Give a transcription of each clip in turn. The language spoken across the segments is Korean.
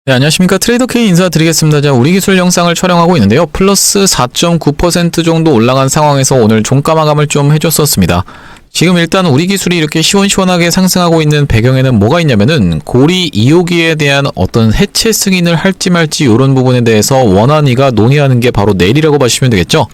네, 안녕하십니까. 트레이더 K 인사드리겠습니다. 자, 우리 기술 영상을 촬영하고 있는데요. 플러스 4.9% 정도 올라간 상황에서 오늘 종가 마감을 좀 해줬었습니다. 지금 일단 우리 기술이 이렇게 시원시원하게 상승하고 있는 배경에는 뭐가 있냐면은 고리 2호기에 대한 어떤 해체 승인을 할지 말지 이런 부분에 대해서 원안위가 논의하는 게 바로 내일이라고 봐주시면 되겠죠.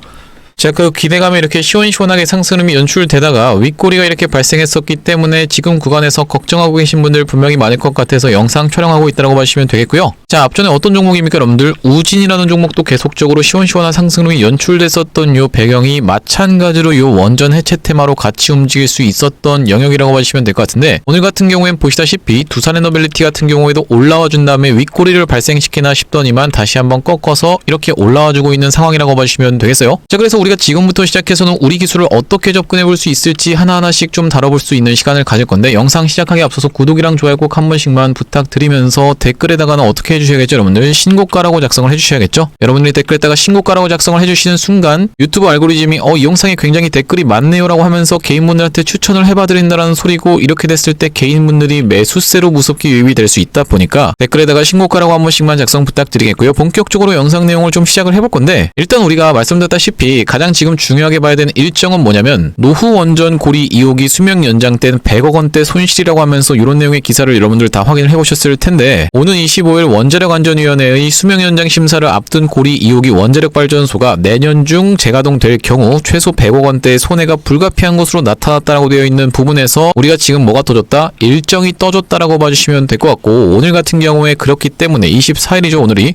자, 그 기대감에 이렇게 시원시원하게 상승음이 연출되다가 윗꼬리가 이렇게 발생했었기 때문에 지금 구간에서 걱정하고 계신 분들 분명히 많을 것 같아서 영상 촬영하고 있다고 봐주시면 되겠고요. 자, 앞전에 어떤 종목입니까 여러분들? 우진이라는 종목도 계속적으로 시원시원한 상승음이 연출됐었던 요 배경이 마찬가지로 요 원전 해체 테마로 같이 움직일 수 있었던 영역이라고 봐주시면 될 것 같은데, 오늘 같은 경우엔 보시다시피 두산에너빌리티 같은 경우에도 올라와 준 다음에 윗꼬리를 발생시키나 싶더니만 다시 한번 꺾어서 이렇게 올라와 주고 있는 상황이라고 봐주시면 되겠어요. 자, 그래서 우리가 지금부터 시작해서는 우리 기술을 어떻게 접근해 볼 수 있을지 하나하나씩 좀 다뤄볼 수 있는 시간을 가질 건데, 영상 시작하기 앞서서 구독이랑 좋아요 꼭 한 번씩만 부탁드리면서 댓글에다가는 어떻게 해주셔야겠죠? 여러분들 신고가라고 작성을 해주셔야겠죠? 여러분들이 댓글에다가 신고가라고 작성을 해주시는 순간 유튜브 알고리즘이 이 영상에 굉장히 댓글이 많네요 라고 하면서 개인분들한테 추천을 해봐드린다는 소리고, 이렇게 됐을 때 개인분들이 매수세로 무섭게 유입이 될 수 있다 보니까 댓글에다가 신고가라고 한 번씩만 작성 부탁드리겠고요. 본격적으로 영상 내용을 좀 시작을 해볼 건데, 일단 우리가 말씀드렸다시피 가장 지금 중요하게 봐야 되는 일정은 뭐냐면 노후 원전 고리 2호기 수명 연장된 100억 원대 손실이라고 하면서 이런 내용의 기사를 여러분들 다 확인을 해보셨을 텐데, 오는 25일 원자력안전위원회의 수명 연장 심사를 앞둔 고리 2호기 원자력 발전소가 내년 중 재가동될 경우 최소 100억 원대의 손해가 불가피한 것으로 나타났다라고 되어 있는 부분에서 우리가 지금 뭐가 떠졌다? 일정이 떠졌다라고 봐주시면 될 것 같고, 오늘 같은 경우에 그렇기 때문에 24일이죠 오늘이.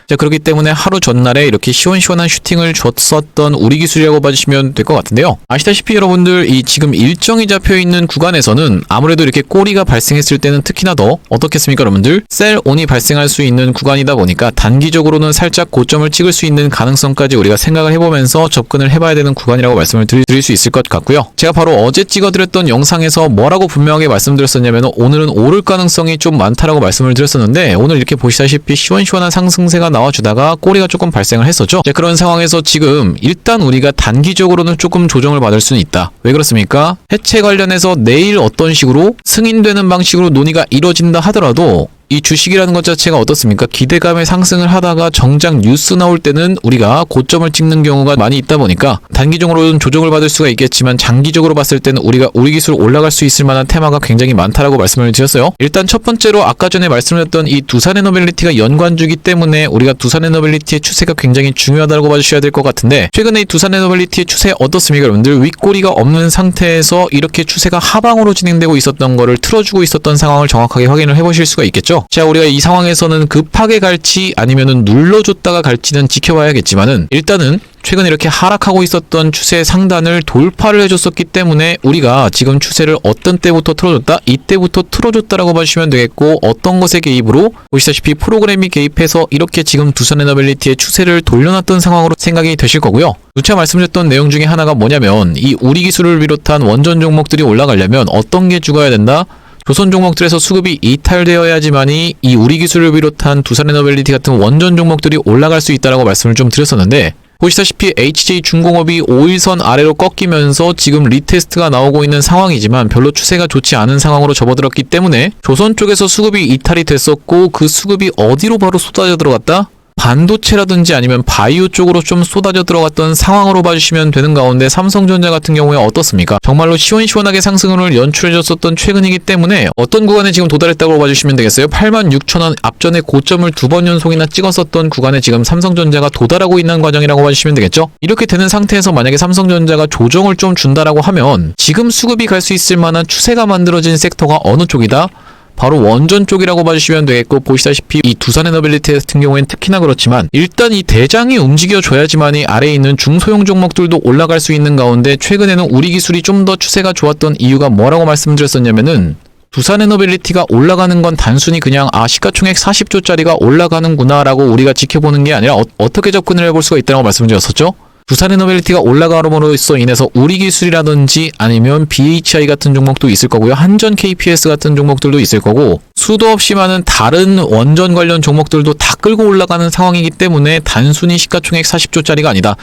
자, 그렇기 때문에 하루 전날에 이렇게 시원시원한 슈팅을 줬었던 우리 기술이라고 봐주시면 될 것 같은데요. 아시다시피 여러분들 이 지금 일정이 잡혀있는 구간에서는 아무래도 이렇게 꼬리가 발생했을 때는 특히나 더 어떻겠습니까 여러분들? 셀온이 발생할 수 있는 구간이다 보니까 단기적으로는 살짝 고점을 찍을 수 있는 가능성까지 우리가 생각을 해보면서 접근을 해봐야 되는 구간이라고 말씀을 드릴 수 있을 것 같고요. 제가 바로 어제 찍어드렸던 영상에서 뭐라고 분명하게 말씀드렸었냐면 오늘은 오를 가능성이 좀 많다라고 말씀을 드렸었는데, 오늘 이렇게 보시다시피 시원시원한 상승세가 나와주다가 꼬리가 조금 발생을 했었죠. 자, 그런 상황에서 지금 일단 우리가 단기적으로는 조금 조정을 받을 수는 있다. 왜 그렇습니까? 해체 관련해서 내일 어떤 식으로 승인되는 방식으로 논의가 이루어진다 하더라도 이 주식이라는 것 자체가 어떻습니까? 기대감에 상승을 하다가 정작 뉴스 나올 때는 우리가 고점을 찍는 경우가 많이 있다 보니까 단기적으로는 조정을 받을 수가 있겠지만 장기적으로 봤을 때는 우리가 우리 기술 올라갈 수 있을 만한 테마가 굉장히 많다라고 말씀을 드렸어요. 일단 첫 번째로 아까 전에 말씀드렸던 이 두산에너빌리티가 연관주기 때문에 우리가 두산에너빌리티의 추세가 굉장히 중요하다고 봐주셔야 될 것 같은데, 최근에 이 두산에너빌리티의 추세 어떻습니까 여러분들? 윗꼬리가 없는 상태에서 이렇게 추세가 하방으로 진행되고 있었던 거를 틀어주고 있었던 상황을 정확하게 확인을 해보실 수가 있겠죠. 자, 우리가 이 상황에서는 급하게 갈지 아니면은 눌러줬다가 갈지는 지켜봐야겠지만은, 일단은 최근 이렇게 하락하고 있었던 추세 상단을 돌파를 해줬었기 때문에 우리가 지금 추세를 어떤 때부터 틀어줬다? 이때부터 틀어줬다라고 봐주시면 되겠고, 어떤 것의 개입으로? 보시다시피 프로그램이 개입해서 이렇게 지금 두산에너빌리티의 추세를 돌려놨던 상황으로 생각이 되실 거고요. 누차 말씀드렸던 내용 중에 하나가 뭐냐면, 이 우리 기술을 비롯한 원전 종목들이 올라가려면 어떤 게 죽어야 된다? 조선 종목들에서 수급이 이탈되어야지만이 이 우리 기술을 비롯한 두산에너빌리티 같은 원전 종목들이 올라갈 수 있다라고 말씀을 좀 드렸었는데, 보시다시피 HJ중공업이 5일선 아래로 꺾이면서 지금 리테스트가 나오고 있는 상황이지만 별로 추세가 좋지 않은 상황으로 접어들었기 때문에 조선 쪽에서 수급이 이탈이 됐었고, 그 수급이 어디로 바로 쏟아져 들어갔다? 반도체라든지 아니면 바이오 쪽으로 좀 쏟아져 들어갔던 상황으로 봐주시면 되는 가운데, 삼성전자 같은 경우에 어떻습니까? 정말로 시원시원하게 상승을 연출해줬었던 최근이기 때문에 어떤 구간에 지금 도달했다고 봐주시면 되겠어요? 86,000원 앞전에 고점을 2번 연속이나 찍었었던 구간에 지금 삼성전자가 도달하고 있는 과정이라고 봐주시면 되겠죠? 이렇게 되는 상태에서 만약에 삼성전자가 조정을 좀 준다라고 하면 지금 수급이 갈 수 있을 만한 추세가 만들어진 섹터가 어느 쪽이다? 바로 원전 쪽이라고 봐주시면 되겠고, 보시다시피 이 두산에너빌리티 같은 경우에는 특히나 그렇지만 일단 이 대장이 움직여줘야지만이 아래에 있는 중소형 종목들도 올라갈 수 있는 가운데, 최근에는 우리 기술이 좀 더 추세가 좋았던 이유가 뭐라고 말씀드렸었냐면은, 두산에너빌리티가 올라가는 건 단순히 그냥 시가총액 40조짜리가 올라가는구나 라고 우리가 지켜보는 게 아니라 어떻게 접근을 해볼 수가 있다고 말씀드렸었죠? 두산에너빌리티가 올라감으로써 인해서 우리 기술이라든지 아니면 BHI 같은 종목도 있을 거고요. 한전 KPS 같은 종목들도 있을 거고, 수도 없이 많은 다른 원전 관련 종목들도 다 끌고 올라가는 상황이기 때문에 단순히 시가총액 40조짜리가 아니다.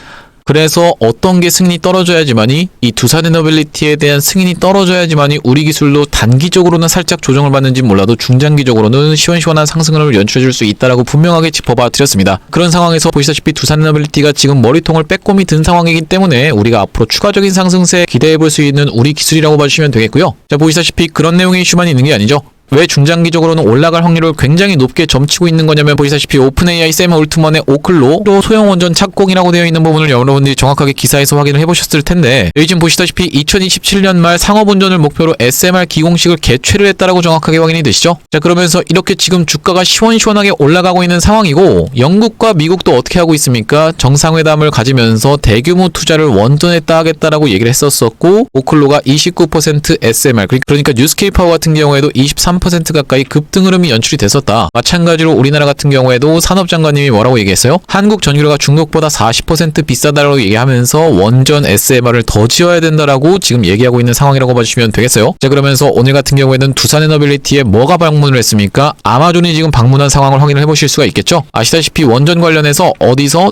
그래서 어떤 게 승인이 떨어져야지만이 이 두산 에너빌리티에 대한 승인이 떨어져야지만이 우리 기술로 단기적으로는 살짝 조정을 받는지 몰라도 중장기적으로는 시원시원한 상승을 연출해줄 수 있다라고 분명하게 짚어봐 드렸습니다. 그런 상황에서 보시다시피 두산 에너빌리티가 지금 머리통을 빼꼼히 든 상황이기 때문에 우리가 앞으로 추가적인 상승세 기대해볼 수 있는 우리 기술이라고 봐주시면 되겠고요. 자, 보시다시피 그런 내용의 이슈만 있는 게 아니죠. 왜 중장기적으로는 올라갈 확률을 굉장히 높게 점치고 있는 거냐면 보시다시피 오픈 AI 샘 올트먼의 오클로 소형 원전 착공이라고 되어 있는 부분을 여러분들이 정확하게 기사에서 확인을 해보셨을 텐데 여기 지금 보시다시피 2027년 말 상업운전을 목표로 SMR 기공식을 개최를 했다라고 정확하게 확인이 되시죠. 자, 그러면서 이렇게 지금 주가가 시원시원하게 올라가고 있는 상황이고 영국과 미국도 어떻게 하고 있습니까? 정상회담을 가지면서 대규모 투자를 원전에다 하겠다라고 얘기를 했었었고 오클로가 29% SMR 그러니까 뉴스케이파워 같은 경우에도 23% 가까이 급등 흐름이 연출이 됐었다. 마찬가지로 우리나라 같은 경우에도 산업장관님이 뭐라고 얘기했어요? 한국 전기료가 중국보다 40% 비싸다라고 얘기하면서 원전 SMR을 더 지어야 된다라고 지금 얘기하고 있는 상황이라고 봐주시면 되겠어요. 자, 그러면서 오늘 같은 경우에는 두산 에너빌리티에 뭐가 방문을 했습니까? 아마존이 지금 방문한 상황을 확인을 해보실 수가 있겠죠. 아시다시피 원전 관련해서 어디서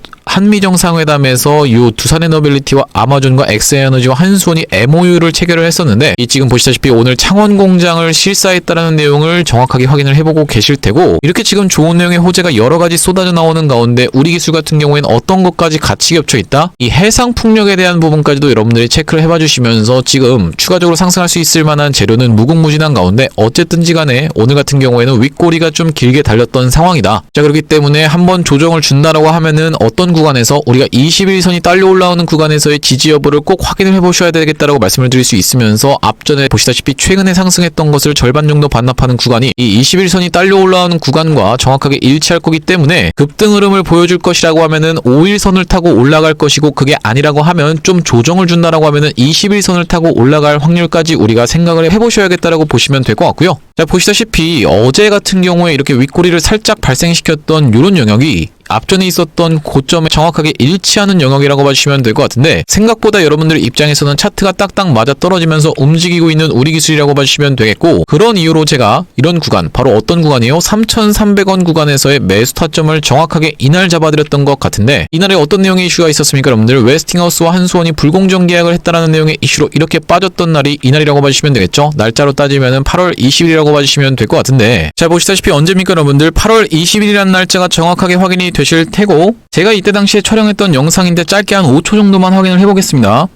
한미정상회담에서 이 두산 에너빌리티와 아마존과 엑스에너지와 한수원이 MOU를 체결을 했었는데 이 지금 보시다시피 오늘 창원 공장을 실사했다라는 내용을 정확하게 확인을 해보고 계실 테고 이렇게 지금 좋은 내용의 호재가 여러 가지 쏟아져 나오는 가운데 우리 기술 같은 경우에는 어떤 것까지 같이 겹쳐 있다? 이 해상 풍력에 대한 부분까지도 여러분들이 체크를 해봐 주시면서 지금 추가적으로 상승할 수 있을 만한 재료는 무궁무진한 가운데 어쨌든지 간에 오늘 같은 경우에는 윗꼬리가 좀 길게 달렸던 상황이다. 자, 그렇기 때문에 한번 조정을 준다라고 하면은 어떤 구간에서 우리가 21선이 딸려 올라오는 구간에서의 지지 여부를 꼭 확인을 해보셔야 되겠다라고 말씀을 드릴 수 있으면서 앞전에 보시다시피 최근에 상승했던 것을 절반 정도 반납하는 구간이 이 21선이 딸려 올라오는 구간과 정확하게 일치할 거기 때문에 급등 흐름을 보여줄 것이라고 하면은 5일선을 타고 올라갈 것이고 그게 아니라고 하면 좀 조정을 준다라고 하면은 21선을 타고 올라갈 확률까지 우리가 생각을 해보셔야겠다라고 보시면 될 것 같고요. 자, 보시다시피 어제 같은 경우에 이렇게 윗꼬리를 살짝 발생시켰던 이런 영역이 앞전에 있었던 고점에 정확하게 일치하는 영역이라고 봐주시면 될 것 같은데 생각보다 여러분들 입장에서는 차트가 딱딱 맞아 떨어지면서 움직이고 있는 우리 기술이라고 봐주시면 되겠고 그런 이유로 제가 이런 구간 바로 어떤 구간이에요? 3,300원 구간에서의 매수 타점을 정확하게 이날 잡아드렸던 것 같은데 이날에 어떤 내용의 이슈가 있었습니까? 여러분들 웨스팅하우스와 한수원이 불공정 계약을 했다라는 내용의 이슈로 이렇게 빠졌던 날이 이날이라고 봐주시면 되겠죠. 날짜로 따지면은 8월 20일이라고 봐주시면 될 것 같은데 자, 보시다시피 언제입니까 여러분들? 8월 20일이라는 날짜가 정확하게 확인이 되실 테고 제가 이때 당시에 촬영했던 영상인데 짧게 한 5초 정도만 확인을 해보겠습니다.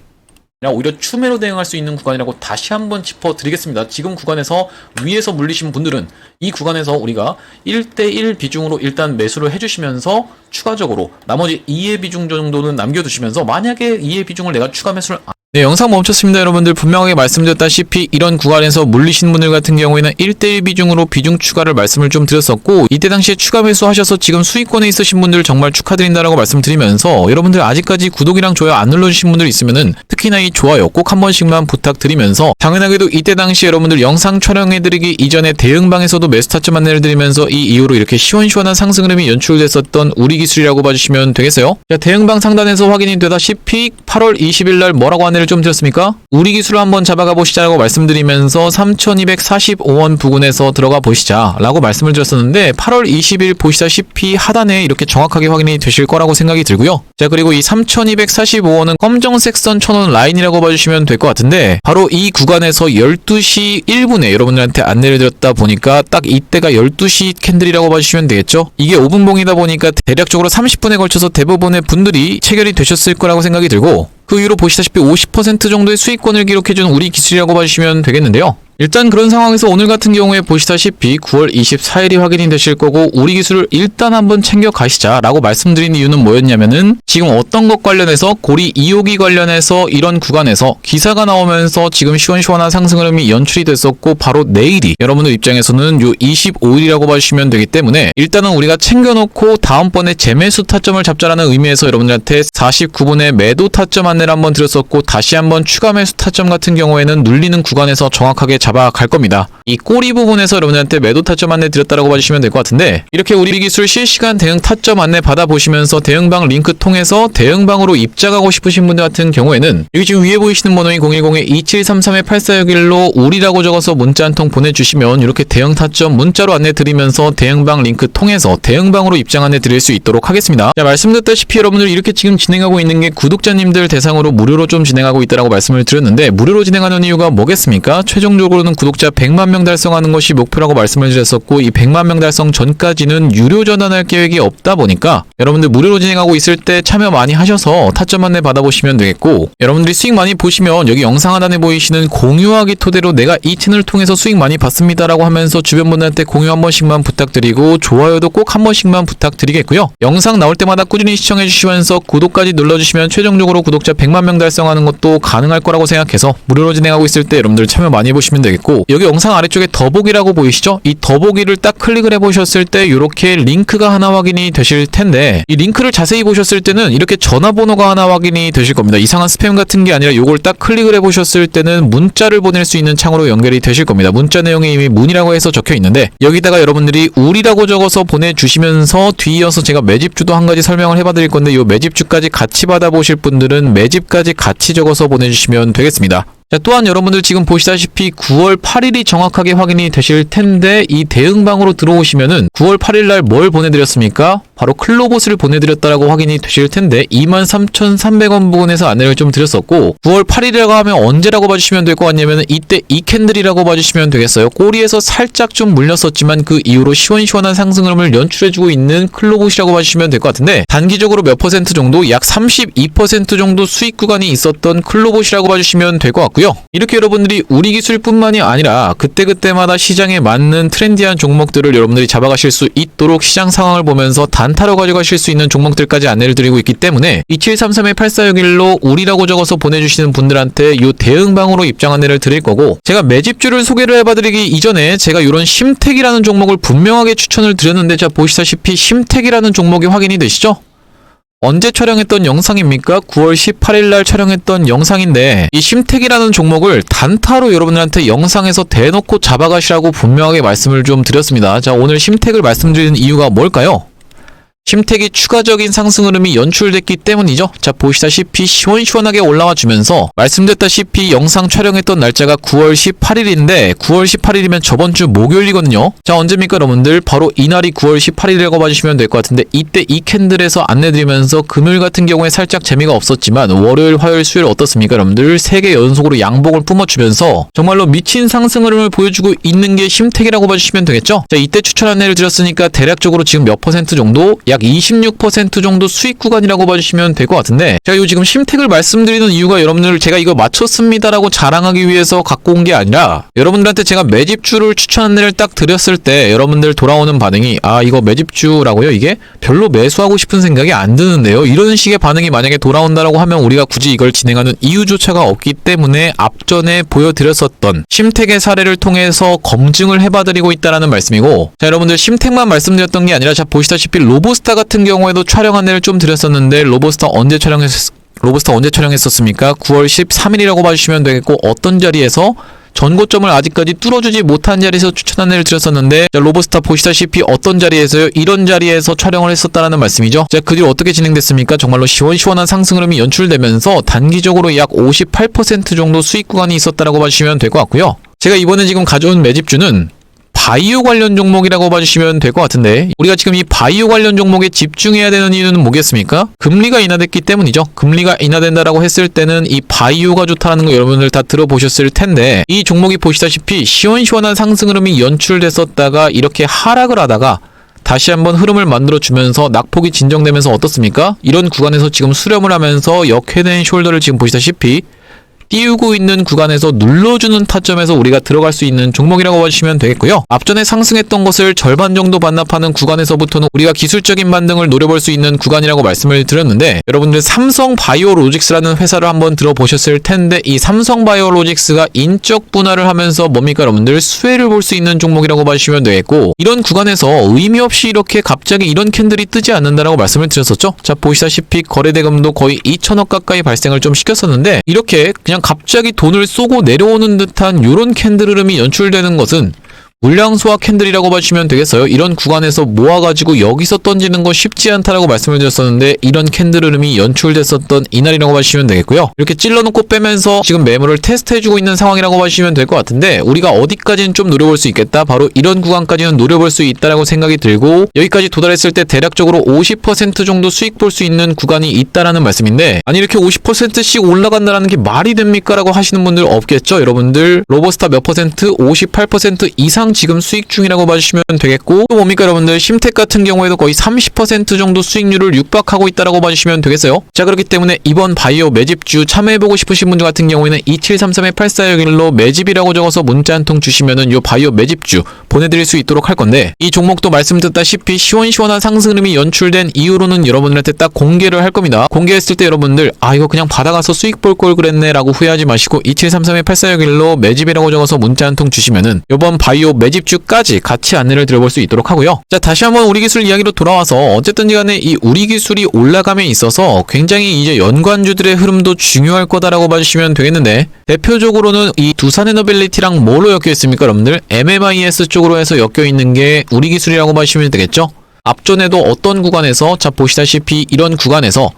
오히려 추매로 대응할 수 있는 구간이라고 다시 한번 짚어드리겠습니다. 지금 구간에서 위에서 물리신 분들은 이 구간에서 우리가 1대1 비중으로 일단 매수를 해주시면서 추가적으로 나머지 2의 비중 정도는 남겨두시면서 만약에 2의 비중을 내가 추가 매수를 네, 영상 멈췄습니다. 여러분들 분명하게 말씀드렸다시피 이런 구간에서 물리신 분들 같은 경우에는 1대1 비중으로 비중 추가를 말씀을 좀 드렸었고 이때 당시에 추가 매수하셔서 지금 수익권에 있으신 분들 정말 축하드린다라고 말씀드리면서 여러분들 아직까지 구독이랑 좋아요 안 눌러주신 분들 있으면은 특히나 이 좋아요 꼭 한 번씩만 부탁드리면서 당연하게도 이때 당시 여러분들 영상 촬영해드리기 이전에 대응방에서도 매수 타점 안내를 드리면서 이 이후로 이렇게 시원시원한 상승 흐름이 연출됐었던 우리 기술이라고 봐주시면 되겠어요. 자, 대응방 상단에서 확인이 되다시피 8월 20일 날 뭐라고 안내를 좀 드렸습니까? 우리 기술을 한번 잡아가 보시자라고 말씀드리면서 3,245원 부근에서 들어가 보시자 라고 말씀을 드렸었는데 8월 20일 보시다시피 하단에 이렇게 정확하게 확인이 되실 거라고 생각이 들고요. 자, 그리고 이 3,245원은 검정색 선 1,000원 라인이라고 봐주시면 될 것 같은데 바로 이 구간에서 12시 1분에 여러분들한테 안내를 드렸다 보니까 딱 이때가 12시 캔들이라고 봐주시면 되겠죠? 이게 5분봉이다 보니까 대략적으로 30분에 걸쳐서 대부분의 분들이 체결이 되셨을 거라고 생각이 들고 그 이후로 보시다시피 50% 정도의 수익권을 기록해준 우리 기술이라고 봐주시면 되겠는데요. 일단 그런 상황에서 오늘 같은 경우에 보시다시피 9월 24일이 확인이 되실 거고 우리 기술을 일단 한번 챙겨 가시자 라고 말씀드린 이유는 뭐였냐면은 지금 어떤 것 관련해서 고리 2호기 관련해서 이런 구간에서 기사가 나오면서 지금 시원시원한 상승 흐름이 연출이 됐었고 바로 내일이 여러분들 입장에서는 요 25일이라고 봐주시면 되기 때문에 일단은 우리가 챙겨놓고 다음번에 재매수 타점을 잡자라는 의미에서 여러분들한테 49분의 매도 타점 안내를 한번 드렸었고 다시 한번 추가 매수 타점 같은 경우에는 눌리는 구간에서 정확하게 잡아갈 겁니다. 이 꼬리 부분에서 여러분들한테 매도 타점 안내 드렸다라고 봐주시면 될 것 같은데 이렇게 우리 기술 실시간 대응 타점 안내 받아보시면서 대응방 링크 통해서 대응방으로 입장하고 싶으신 분들 같은 경우에는 여기 지금 위에 보이시는 번호인 010-2733-8461로 우리라고 적어서 문자 한 통 보내주시면 이렇게 대응 타점 문자로 안내 드리면서 대응방 링크 통해서 대응방으로 입장 안내 드릴 수 있도록 하겠습니다. 자, 말씀드렸다시피 여러분들 이렇게 지금 진행하고 있는 게 구독자님들 대상으로 무료로 좀 진행하고 있다라고 말씀을 드렸는데, 무료로 진행하는 이유가 뭐겠습니까? 최종적으로는 구독자 100만 명 달성하는 것이 목표라고 말씀을 드렸었고, 이 100만 명 달성 전까지는 유료 전환할 계획이 없다 보니까 여러분들 무료로 진행하고 있을 때 참여 많이 하셔서 타점 안내 받아보시면 되겠고, 여러분들이 수익 많이 보시면 여기 영상 하단에 보이시는 공유하기 토대로 내가 이 채널을 통해서 수익 많이 봤습니다라고 하면서 주변 분들한테 공유 한 번씩만 부탁드리고, 좋아요도 꼭 한 번씩만 부탁드리겠고요. 영상 나올 때마다 꾸준히 시청해 주시면서 구독까지 눌러주시면 최종적으로 구독자 100만 명 달성하는 것도 가능할 거라고 생각해서 무료로 진행하고 있을 때 여러분들 참여 많이 해보시면 되겠고, 여기 영상 아래쪽에 더보기라고 보이시죠? 이 더보기를 딱 클릭을 해보셨을 때 이렇게 링크가 하나 확인이 되실 텐데, 이 링크를 자세히 보셨을 때는 이렇게 전화번호가 하나 확인이 되실 겁니다. 이상한 스팸 같은 게 아니라 요걸 딱 클릭을 해보셨을 때는 문자를 보낼 수 있는 창으로 연결이 되실 겁니다. 문자 내용에 이미 문이라고 해서 적혀 있는데, 여기다가 여러분들이 우리라고 적어서 보내주시면서 뒤이어서 제가 매집주도 한 가지 설명을 해봐드릴 건데, 이 매집주까지 같이 받아보실 분들은 매집까지 같이 적어서 보내주시면 되겠습니다. 자, 또한 여러분들 지금 보시다시피 9월 8일이 정확하게 확인이 되실 텐데, 이 대응방으로 들어오시면은 9월 8일날 뭘 보내드렸습니까? 바로 클로봇을 보내드렸다라고 확인이 되실 텐데, 23,300원 부분에서 안내를 좀 드렸었고, 9월 8일이라고 하면 언제라고 봐주시면 될 것 같냐면은 이때 이 캔들이라고 봐주시면 되겠어요. 꼬리에서 살짝 좀 물렸었지만 그 이후로 시원시원한 상승 흐름을 연출해주고 있는 클로봇이라고 봐주시면 될 것 같은데, 단기적으로 몇 퍼센트 정도? 약 32% 정도 수익 구간이 있었던 클로봇이라고 봐주시면 될 것 같고요. 이렇게 여러분들이 우리 기술뿐만이 아니라 그때그때마다 시장에 맞는 트렌디한 종목들을 여러분들이 잡아가실 수 있도록 시장 상황을 보면서 단타로 가져가실 수 있는 종목들까지 안내를 드리고 있기 때문에, 2733-8461로 우리라고 적어서 보내주시는 분들한테 요 대응방으로 입장 안내를 드릴 거고, 제가 매집주를 소개를 해봐드리기 이전에 제가 이런 심택이라는 종목을 분명하게 추천을 드렸는데, 자 보시다시피 심택이라는 종목이 확인이 되시죠? 언제 촬영했던 영상입니까? 9월 18일날 촬영했던 영상인데, 이 심택이라는 종목을 단타로 여러분들한테 영상에서 대놓고 잡아가시라고 분명하게 말씀을 좀 드렸습니다. 자, 오늘 심택을 말씀드리는 이유가 뭘까요? 심택이 추가적인 상승 흐름이 연출됐기 때문이죠. 자, 보시다시피 시원시원하게 올라와 주면서, 말씀드렸다시피 영상 촬영했던 날짜가 9월 18일인데 9월 18일이면 저번 주 목요일이거든요. 자, 언제입니까 여러분들? 바로 이날이 9월 18일이라고 봐주시면 될 것 같은데, 이때 이 캔들에서 안내드리면서 금요일 같은 경우에 살짝 재미가 없었지만 월요일, 화요일, 수요일 어떻습니까 여러분들? 3개 연속으로 양봉을 뿜어주면서 정말로 미친 상승 흐름을 보여주고 있는 게 심택이라고 봐주시면 되겠죠. 자, 이때 추천 안내를 드렸으니까 대략적으로 지금 몇 퍼센트 정도? 약 26% 정도 수익 구간이라고 봐주시면 될 것 같은데, 제가 요 지금 심택을 말씀드리는 이유가 여러분들 제가 이거 맞췄습니다라고 자랑하기 위해서 갖고 온 게 아니라, 여러분들한테 제가 매집주를 추천 안내를 딱 드렸을 때 여러분들 돌아오는 반응이, 아 이거 매집주라고요? 이게 별로 매수하고 싶은 생각이 안 드는데요? 이런 식의 반응이 만약에 돌아온다라고 하면 우리가 굳이 이걸 진행하는 이유조차가 없기 때문에, 앞전에 보여드렸었던 심택의 사례를 통해서 검증을 해봐드리고 있다라는 말씀이고, 자 여러분들 심택만 말씀드렸던 게 아니라, 자 보시다시피 로보스타 같은 경우에도 촬영 안내를 좀 드렸었는데, 로보스타 언제 촬영했었습니까? 9월 13일이라고 봐주시면 되겠고, 어떤 자리에서 전고점을 아직까지 뚫어주지 못한 자리에서 추천 안내를 드렸었는데, 자, 로보스타 보시다시피 어떤 자리에서요? 이런 자리에서 촬영을 했었다라는 말씀이죠. 자, 그 뒤로 어떻게 진행됐습니까? 정말로 시원시원한 상승 흐름이 연출되면서 단기적으로 약 58% 정도 수익 구간이 있었다라고 봐주시면 될 것 같고요. 제가 이번에 지금 가져온 매집주는 바이오 관련 종목이라고 봐주시면 될 것 같은데, 우리가 지금 이 바이오 관련 종목에 집중해야 되는 이유는 뭐겠습니까? 금리가 인하됐기 때문이죠. 금리가 인하된다라고 했을 때는 이 바이오가 좋다는 거 여러분들 다 들어보셨을 텐데, 이 종목이 보시다시피 시원시원한 상승 흐름이 연출됐었다가 이렇게 하락을 하다가 다시 한번 흐름을 만들어주면서 낙폭이 진정되면서 어떻습니까? 이런 구간에서 지금 수렴을 하면서 역회된 숄더를 지금 보시다시피 띄우고 있는 구간에서 눌러주는 타점에서 우리가 들어갈 수 있는 종목이라고 봐주시면 되겠고요. 앞전에 상승했던 것을 절반 정도 반납하는 구간에서부터는 우리가 기술적인 반등을 노려볼 수 있는 구간이라고 말씀을 드렸는데, 여러분들 삼성바이오로직스라는 회사를 한번 들어보셨을 텐데, 이 삼성바이오로직스가 인적 분할을 하면서 뭡니까 여러분들? 수혜를 볼 수 있는 종목이라고 봐주시면 되겠고, 이런 구간에서 의미 없이 이렇게 갑자기 이런 캔들이 뜨지 않는다라고 말씀을 드렸었죠. 자, 보시다시피 거래대금도 거의 2천억 가까이 발생을 좀 시켰었는데, 이렇게 그냥 갑자기 돈을 쏘고 내려오는 듯한 요런 캔들 흐름이 연출되는 것은 물량 소화 캔들이라고 봐주시면 되겠어요. 이런 구간에서 모아가지고 여기서 던지는 거 쉽지 않다라고 말씀을 드렸었는데 이런 캔들 흐름이 연출됐었던 이날이라고 봐주시면 되겠고요. 이렇게 찔러놓고 빼면서 지금 매물을 테스트해주고 있는 상황이라고 봐주시면 될 것 같은데 우리가 어디까지는 좀 노려볼 수 있겠다. 바로 이런 구간까지는 노려볼 수 있다라고 생각이 들고 여기까지 도달했을 때 대략적으로 50% 정도 수익 볼 수 있는 구간이 있다라는 말씀인데 아니 이렇게 50%씩 올라간다라는 게 말이 됩니까? 라고 하시는 분들 없겠죠? 여러분들 로버스타 몇 퍼센트? 58% 이상 지금 수익 중이라고 봐주시면 되겠고 또 뭡니까 여러분들 심텍 같은 경우에도 거의 30% 정도 수익률을 육박하고 있다라고 봐주시면 되겠어요. 자 그렇기 때문에 이번 바이오 매집주 참여해보고 싶으신 분들 같은 경우에는 2733-8461로 매집이라고 적어서 문자 한 통 주시면은 요 바이오 매집주 보내드릴 수 있도록 할 건데 이 종목도 말씀드렸다시피 시원시원한 상승 흐름이 연출된 이후로는 여러분들한테 딱 공개를 할 겁니다. 공개했을 때 여러분들 아 이거 그냥 받아가서 수익 볼 걸 그랬네 라고 후회하지 마시고 2733-8461로 매집이라고 적어서 문자 한 통 주시면은 요번 바이오 매집주까지 같이 안내를 드려볼 수 있도록 하고요. 자 다시 한번 우리 기술 이야기로 돌아와서 어쨌든 간에 이 우리 기술이 올라감에 있어서 굉장히 이제 연관주들의 흐름도 중요할 거다라고 봐주시면 되겠는데 대표적으로는 이 두산에너빌리티랑 뭘로 엮여 있습니까 여러분들? MMIS 쪽으로 해서 엮여 있는 게 우리 기술이라고 봐주시면 되겠죠? 앞전에도 어떤 구간에서 자 보시다시피 이런 구간에서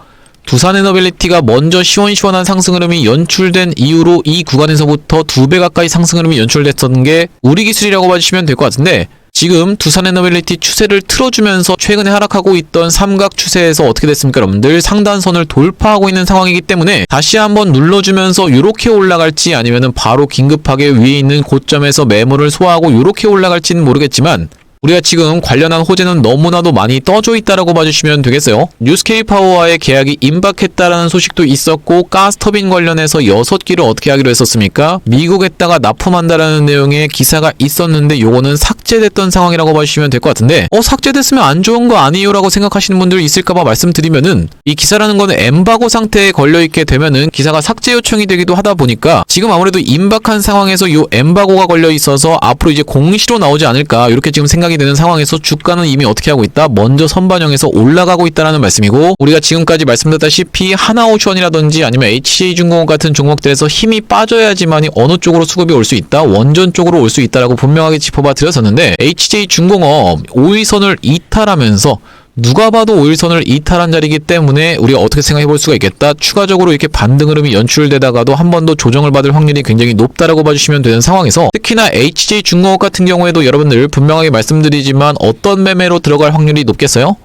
두산에너빌리티가 먼저 시원시원한 상승 흐름이 연출된 이후로 이 구간에서부터 2배 가까이 상승 흐름이 연출됐던 게 우리 기술이라고 봐주시면 될 것 같은데 지금 두산에너빌리티 추세를 틀어주면서 최근에 하락하고 있던 삼각 추세에서 어떻게 됐습니까 여러분들? 상단선을 돌파하고 있는 상황이기 때문에 다시 한번 눌러주면서 요렇게 올라갈지 아니면은 바로 긴급하게 위에 있는 고점에서 매물을 소화하고 요렇게 올라갈지는 모르겠지만 우리가 지금 관련한 호재는 너무나도 많이 떠져 있다라고 봐주시면 되겠어요. 뉴스케이 파워와의 계약이 임박했다라는 소식도 있었고 가스터빈 관련해서 6기를 어떻게 하기로 했었습니까? 미국에다가 납품한다라는 내용의 기사가 있었는데 요거는 삭제됐던 상황이라고 봐주시면 될 것 같은데 삭제됐으면 안 좋은 거 아니에요? 라고 생각하시는 분들 있을까봐 말씀드리면은 이 기사라는 거는 엠바고 상태에 걸려있게 되면은 기사가 삭제 요청이 되기도 하다 보니까 지금 아무래도 임박한 상황에서 요 엠바고가 걸려있어서 앞으로 이제 공시로 나오지 않을까 이렇게 지금 생각이 되는 상황에서 주가는 이미 어떻게 하고 있다? 먼저 선반영해서 올라가고 있다라는 말씀이고 우리가 지금까지 말씀드렸다시피 하나오션이라든지 아니면 HJ중공업 같은 종목들에서 힘이 빠져야지만이 어느 쪽으로 수급이 올 수 있다? 원전 쪽으로 올 수 있다라고 분명하게 짚어봐 드렸었는데 HJ중공업 5일선을 이탈하면서 누가 봐도 5일선을 이탈한 자리이기 때문에 우리가 어떻게 생각해 볼 수가 있겠다. 추가적으로 이렇게 반등 흐름이 연출되다가도 한 번 더 조정을 받을 확률이 굉장히 높다라고 봐주시면 되는 상황에서 특히나 HJ중공업 같은 경우에도 여러분들 분명하게 말씀드리지만 어떤 매매로 들어갈 확률이 높겠어요?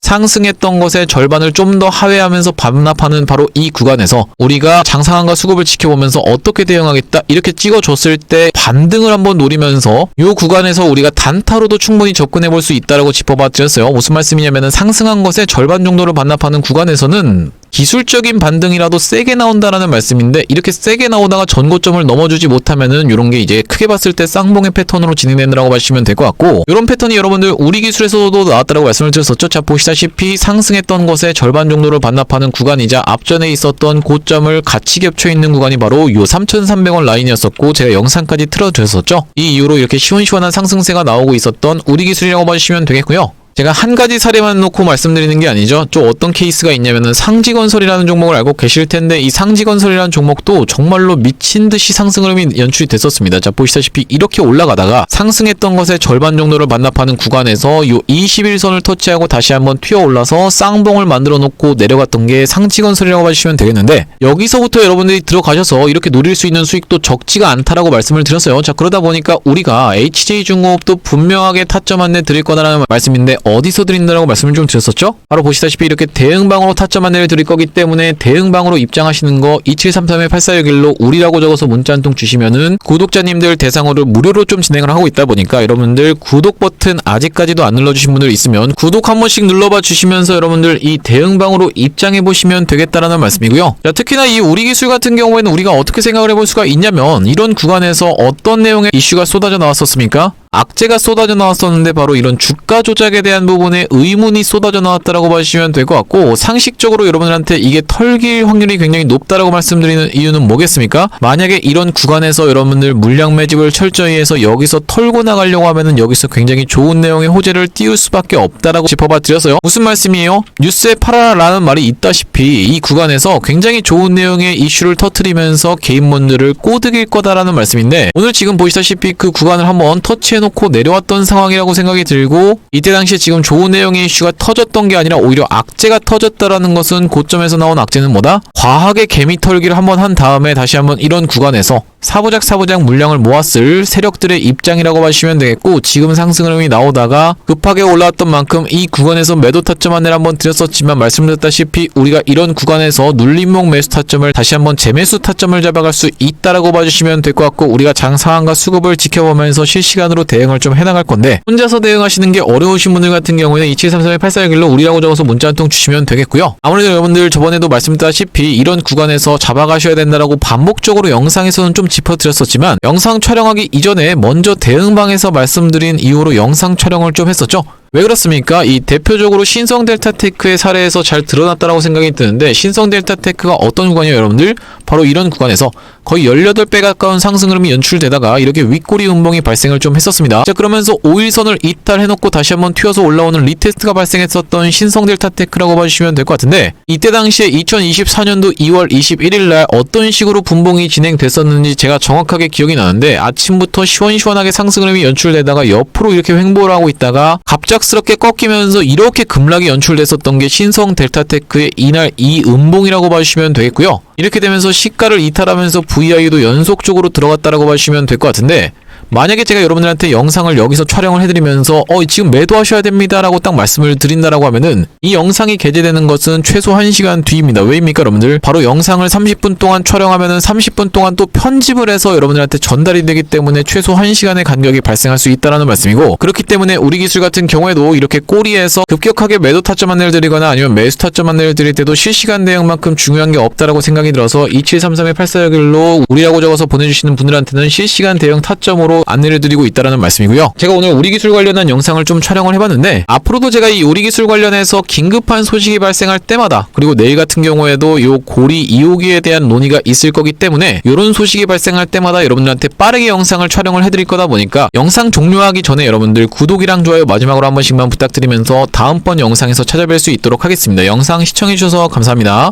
상승했던 것의 절반을 좀 더 하회하면서 반납하는 바로 이 구간에서 우리가 장상한가 수급을 지켜보면서 어떻게 대응하겠다 이렇게 찍어줬을 때 반등을 한번 노리면서 이 구간에서 우리가 단타로도 충분히 접근해 볼 수 있다라고 짚어봐 드렸어요. 무슨 말씀이냐면은 상승한 것의 절반 정도를 반납하는 구간에서는 기술적인 반등이라도 세게 나온다라는 말씀인데 이렇게 세게 나오다가 전고점을 넘어주지 못하면은 이런 게 이제 크게 봤을 때 쌍봉의 패턴으로 진행된다라고 봐주시면 될 것 같고 이런 패턴이 여러분들 우리 기술에서도 나왔다라고 말씀을 드렸었죠. 자 보시다시피 상승했던 것의 절반 정도를 반납하는 구간이자 앞전에 있었던 고점을 같이 겹쳐 있는 구간이 바로 요 3,300원 라인이었었고 제가 영상까지 틀어드렸었죠. 이 이후로 이렇게 시원시원한 상승세가 나오고 있었던 우리 기술이라고 봐주시면 되겠고요. 제가 한 가지 사례만 놓고 말씀드리는 게 아니죠. 또 어떤 케이스가 있냐면은 상지건설이라는 종목을 알고 계실 텐데 이 상지건설이라는 종목도 정말로 미친 듯이 상승 흐름이 연출이 됐었습니다. 자 보시다시피 이렇게 올라가다가 상승했던 것의 절반 정도를 반납하는 구간에서 요 21선을 터치하고 다시 한번 튀어 올라서 쌍봉을 만들어 놓고 내려갔던 게 상지건설이라고 봐주시면 되겠는데 여기서부터 여러분들이 들어가셔서 이렇게 노릴 수 있는 수익도 적지가 않다라고 말씀을 드렸어요. 자 그러다 보니까 우리가 HJ중공업도 분명하게 타점 안내 드릴 거다라는 말씀인데 어디서 드린다라고 말씀을 좀 드렸었죠? 바로 보시다시피 이렇게 대응방으로 타점 안내를 드릴 거기 때문에 대응방으로 입장하시는 거 2733-8461로 우리라고 적어서 문자 한 통 주시면은 구독자님들 대상으로 무료로 좀 진행을 하고 있다 보니까 여러분들 구독 버튼 아직까지도 안 눌러주신 분들 있으면 구독 한 번씩 눌러봐 주시면서 여러분들 이 대응방으로 입장해 보시면 되겠다라는 말씀이고요. 자 특히나 이 우리 기술 같은 경우에는 우리가 어떻게 생각을 해볼 수가 있냐면 이런 구간에서 어떤 내용의 이슈가 쏟아져 나왔었습니까? 악재가 쏟아져 나왔었는데 바로 이런 주가 조작에 대한 부분에 의문이 쏟아져 나왔다라고 봐주시면 될 것 같고 상식적으로 여러분들한테 이게 털길 확률이 굉장히 높다라고 말씀드리는 이유는 뭐겠습니까? 만약에 이런 구간에서 여러분들 물량 매집을 철저히 해서 여기서 털고 나가려고 하면은 여기서 굉장히 좋은 내용의 호재를 띄울 수밖에 없다라고 짚어봐 드렸어요. 무슨 말씀이에요? 뉴스에 팔아라라는 말이 있다시피 이 구간에서 굉장히 좋은 내용의 이슈를 터트리면서 개인분들을 꼬드길 거다라는 말씀인데 오늘 지금 보시다시피 그 구간을 한번 터치해 해놓고 내려왔던 상황이라고 생각이 들고, 이때 당시에 지금 좋은 내용의 이슈가 터졌던 게 아니라 오히려 악재가 터졌다라는 것은 고점에서 나온 악재는 뭐다? 과하게 개미 털기를 한번 한 다음에 다시 한번 이런 구간에서 사부작 물량을 모았을 세력들의 입장이라고 봐주시면 되겠고, 지금 상승 흐름이 나오다가 급하게 올라왔던 만큼 이 구간에서 매도 타점 안내를 한번 드렸었지만, 말씀드렸다시피 우리가 이런 구간에서 눌림목 매수 타점을 다시 한번 재매수 타점을 잡아갈 수 있다라고 봐주시면 될 것 같고, 우리가 장 상한가 수급을 지켜보면서 실시간으로 대응을 좀 해나갈 건데, 혼자서 대응하시는 게 어려우신 분들 같은 경우에는 2733-8411로 우리라고 적어서 문자 한 통 주시면 되겠고요. 아무래도 여러분들 저번에도 말씀드렸다시피 이런 구간에서 잡아가셔야 된다라고 반복적으로 영상에서는 좀 짚어드렸었지만, 영상 촬영하기 이전에 먼저 대응방에서 말씀드린 이후로 영상 촬영을 좀 했었죠. 왜 그렇습니까? 이 대표적으로 신성 델타테크의 사례에서 잘 드러났다라고 생각이 드는데, 신성 델타테크가 어떤 구간이에요, 여러분들? 바로 이런 구간에서 거의 18배 가까운 상승 흐름이 연출되다가 이렇게 윗꼬리 음봉이 발생을 좀 했었습니다. 자, 그러면서 5일선을 이탈해놓고 다시 한번 튀어서 올라오는 리테스트가 발생했었던 신성 델타테크라고 봐주시면 될 것 같은데, 이때 당시에 2024년도 2월 21일날 어떤 식으로 분봉이 진행됐었는지 제가 정확하게 기억이 나는데, 아침부터 시원시원하게 상승 흐름이 연출되다가 옆으로 이렇게 횡보를 하고 있다가 갑작스럽게 꺾이면서 이렇게 급락이 연출됐었던 게 신성 델타테크의 이날 이 음봉이라고 봐주시면 되겠고요. 이렇게 되면서 시가를 이탈하면서 VI도 연속적으로 들어갔다라고 봐주시면 될 것 같은데, 만약에 제가 여러분들한테 영상을 여기서 촬영을 해드리면서 지금 매도하셔야 됩니다 라고 딱 말씀을 드린다라고 하면은, 이 영상이 게재되는 것은 최소 1시간 뒤입니다. 왜입니까 여러분들? 바로 영상을 30분 동안 촬영하면은 30분 동안 또 편집을 해서 여러분들한테 전달이 되기 때문에 최소 1시간의 간격이 발생할 수 있다라는 말씀이고, 그렇기 때문에 우리 기술 같은 경우에도 이렇게 꼬리에서 급격하게 매도 타점 안내를 드리거나 아니면 매수 타점 안내를 드릴 때도 실시간 대응만큼 중요한 게 없다라고 생각이 들어서 2733-8411로 우리라고 적어서 보내주시는 분들한테는 실시간 대응 타점으로 안내를 드리고 있다라는 말씀이고요. 제가 오늘 우리 기술 관련한 영상을 좀 촬영을 해봤는데, 앞으로도 제가 이 우리 기술 관련해서 긴급한 소식이 발생할 때마다, 그리고 내일 같은 경우에도 요 고리 2호기에 대한 논의가 있을 거기 때문에 요런 소식이 발생할 때마다 여러분들한테 빠르게 영상을 촬영을 해드릴 거다 보니까, 영상 종료하기 전에 여러분들 구독이랑 좋아요 마지막으로 한 번씩만 부탁드리면서 다음번 영상에서 찾아뵐 수 있도록 하겠습니다. 영상 시청해주셔서 감사합니다.